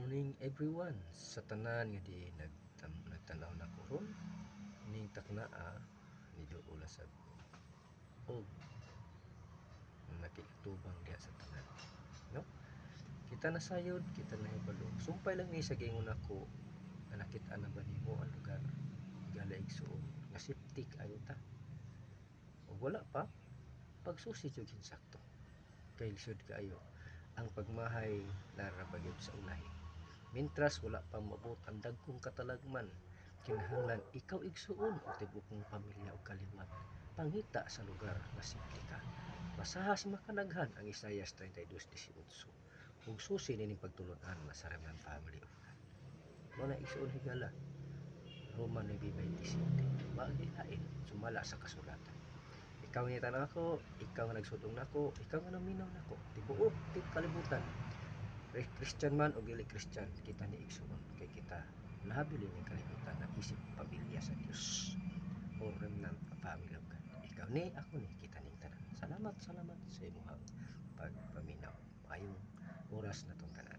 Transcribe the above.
morning everyone sa tanan nga di nagtanaw na ko ron ning taknaa ni Duula sa og nakikitubang diha sa tanan, no? Kita na sayod, kita na ibalo. Sumpay lang ni sa gingon ako nga nakita na ba nimo ang lugar igala igsuon nga septic ayo ta. O wala pa pagsusi jud sakto. Kay lisod kaayo ang pagmahay narabagyo sa ulahi. Mintras wala pa mabot ang dagkong katalagman, kinahanglan ikaw igsuon o tibukong pamilya o kaliwat pangita sa lugar nga simple ka. Masahas makanaghan ang Isaias 32:18. Ug susi nining pagtulon-an na sa Remnant Family of God. Wala igsuon higala. Roma 9:27. Magilain sumala sa kasulatan. Ikaw nga tanang ako, ikaw nga nagsudong nako, ikaw nga naminaw nako. Tibuok ti kalibutan. Christian man o dili Christian, kita ni igsuon kay kita nahabilin ng kalibutan na isip pamilya sa Dios o Remnant Family of God. Ikaw ni, ako ni, kita ning tanan. Salamat sa imong pagpaminaw. Maayong oras na tong tanan.